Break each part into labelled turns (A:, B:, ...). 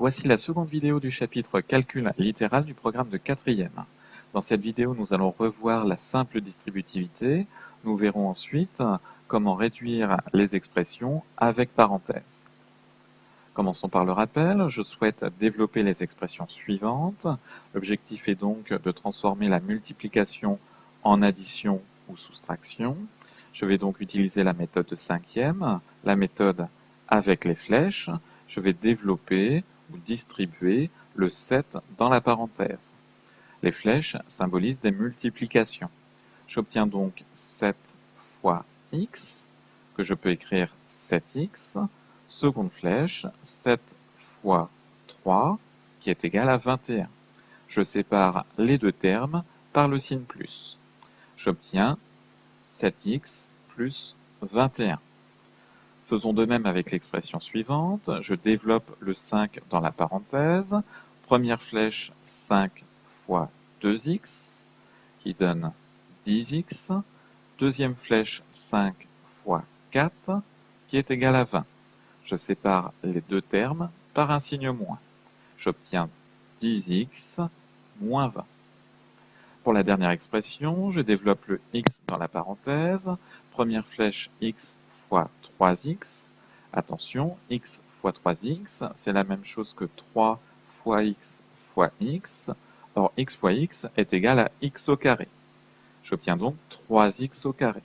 A: Voici la seconde vidéo du chapitre Calcul littéral du programme de 4e. Dans cette vidéo, nous allons revoir la simple distributivité. Nous verrons ensuite comment réduire les expressions avec parenthèses. Commençons par le rappel. Je souhaite développer les expressions suivantes. L'objectif est donc de transformer la multiplication en addition ou soustraction. Je vais donc utiliser la méthode de 5e, la méthode avec les flèches. Je vais développer ou distribuer le 7 dans la parenthèse. Les flèches symbolisent des multiplications. J'obtiens donc 7 fois x, que je peux écrire 7x. Seconde flèche, 7 fois 3, qui est égal à 21. Je sépare les deux termes par le signe plus. J'obtiens 7x plus 21. Faisons de même avec l'expression suivante. Je développe le 5 dans la parenthèse. Première flèche, 5 fois 2x, qui donne 10x. Deuxième flèche, 5 fois 4, qui est égal à 20. Je sépare les deux termes par un signe moins. J'obtiens 10x moins 20. Pour la dernière expression, je développe le x dans la parenthèse. Première flèche, x fois 3x. Attention, x fois 3x, c'est la même chose que 3 fois x fois x. Or, x fois x est égal à x au carré. J'obtiens donc 3x au carré.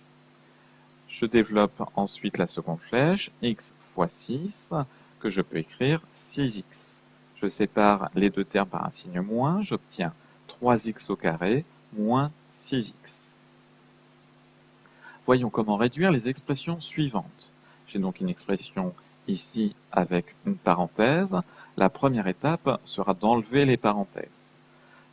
A: Je développe ensuite la seconde flèche, x fois 6, que je peux écrire 6x. Je sépare les deux termes par un signe moins, j'obtiens 3x au carré moins 6x. Voyons comment réduire les expressions suivantes. J'ai donc une expression ici avec une parenthèse. La première étape sera d'enlever les parenthèses.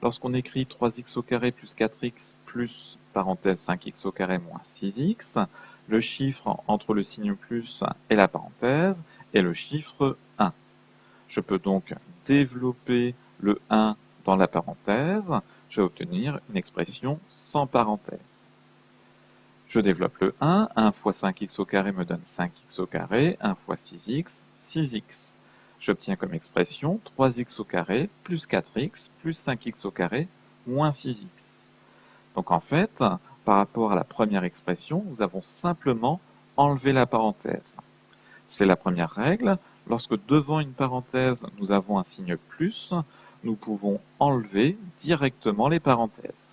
A: Lorsqu'on écrit 3x au carré plus 4x plus parenthèse 5x au carré moins 6x, le chiffre entre le signe plus et la parenthèse est le chiffre 1. Je peux donc développer le 1 dans la parenthèse. Je vais obtenir une expression sans parenthèse. Je développe le 1. 1 fois 5x au carré me donne 5x au carré. 1 fois 6x, 6x. J'obtiens comme expression 3x au carré plus 4x plus 5x au carré moins 6x. Donc en fait, par rapport à la première expression, nous avons simplement enlevé la parenthèse. C'est la première règle. Lorsque devant une parenthèse, nous avons un signe plus, nous pouvons enlever directement les parenthèses.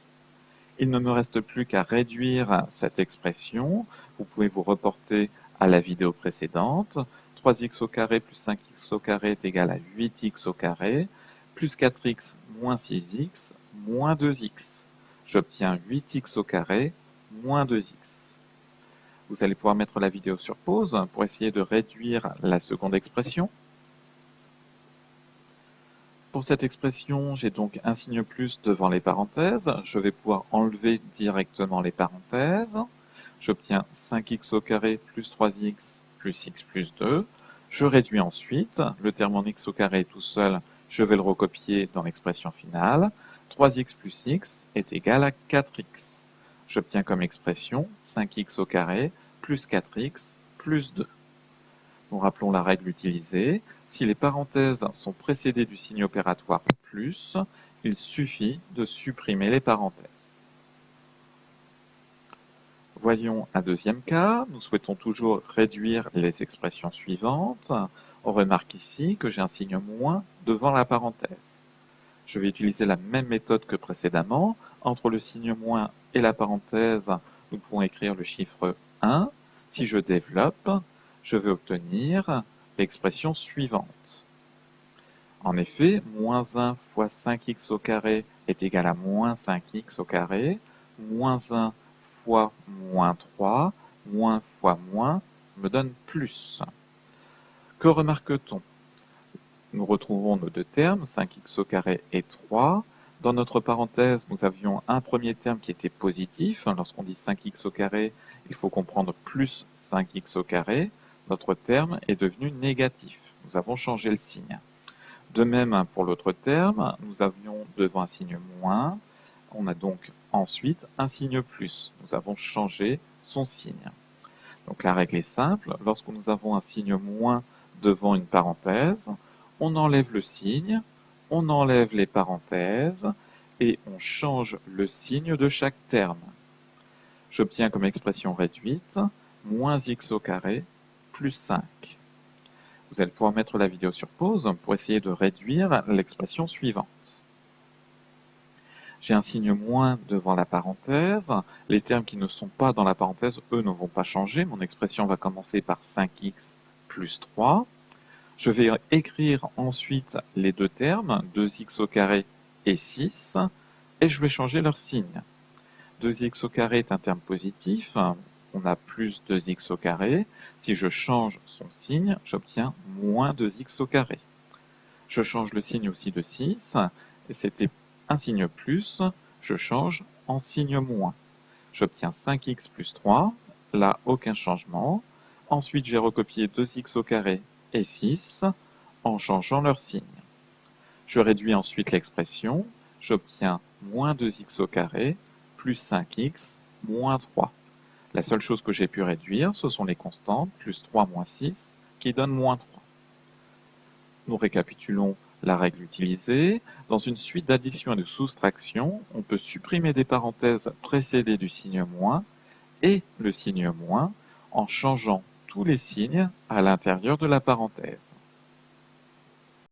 A: Il ne me reste plus qu'à réduire cette expression. Vous pouvez vous reporter à la vidéo précédente. 3x au carré plus 5x au carré est égal à 8x au carré, plus 4x moins 6x moins 2x. J'obtiens 8x au carré moins 2x. Vous allez pouvoir mettre la vidéo sur pause pour essayer de réduire la seconde expression. Pour cette expression, j'ai donc un signe plus devant les parenthèses. Je vais pouvoir enlever directement les parenthèses. J'obtiens 5x au carré plus 3x plus x plus 2. Je réduis ensuite. Le terme en x au carré tout seul, je vais le recopier dans l'expression finale. 3x plus x est égal à 4x. J'obtiens comme expression 5x au carré plus 4x plus 2. Nous rappelons la règle utilisée. Si les parenthèses sont précédées du signe opératoire plus, il suffit de supprimer les parenthèses. Voyons un deuxième cas. Nous souhaitons toujours réduire les expressions suivantes. On remarque ici que j'ai un signe moins devant la parenthèse. Je vais utiliser la même méthode que précédemment. Entre le signe moins et la parenthèse, nous pouvons écrire le chiffre 1. Si je développe, je vais obtenir l'expression suivante. En effet, moins 1 fois 5x au carré est égal à moins 5x au carré. Moins 1 fois moins 3, moins fois moins, me donne plus. Que remarque-t-on? Nous retrouvons nos deux termes, 5x au carré et 3. Dans notre parenthèse, nous avions un premier terme qui était positif. Lorsqu'on dit 5x au carré, il faut comprendre plus 5x au carré. Notre terme est devenu négatif. Nous avons changé le signe. De même, pour l'autre terme, nous avions devant un signe moins. On a donc ensuite un signe plus. Nous avons changé son signe. Donc la règle est simple. Lorsque nous avons un signe moins devant une parenthèse, On enlève le signe, on enlève les parenthèses et on change le signe de chaque terme. J'obtiens comme expression réduite moins x au carré plus 5. Vous allez pouvoir mettre la vidéo sur pause pour essayer de réduire l'expression suivante. J'ai un signe moins devant la parenthèse. Les termes qui ne sont pas dans la parenthèse, eux, ne vont pas changer. Mon expression va commencer par 5x plus 3. Je vais écrire ensuite les deux termes, 2x au carré et 6, et je vais changer leur signe. 2x au carré est un terme positif, on a plus 2x au carré. Si je change son signe, j'obtiens moins 2x au carré. Je change le signe aussi de 6, et c'était un signe plus, je change en signe moins. J'obtiens 5x plus 3, là aucun changement. Ensuite j'ai recopié 2x au carré et 6 en changeant leur signe. Je réduis ensuite l'expression, j'obtiens moins 2x au carré plus 5x moins 3. La seule chose que j'ai pu réduire, ce sont les constantes, plus 3 moins 6, qui donnent moins 3. Nous récapitulons la règle utilisée. Dans une suite d'addition et de soustraction, on peut supprimer des parenthèses précédées du signe moins et le signe moins en changeant tous les signes à l'intérieur de la parenthèse.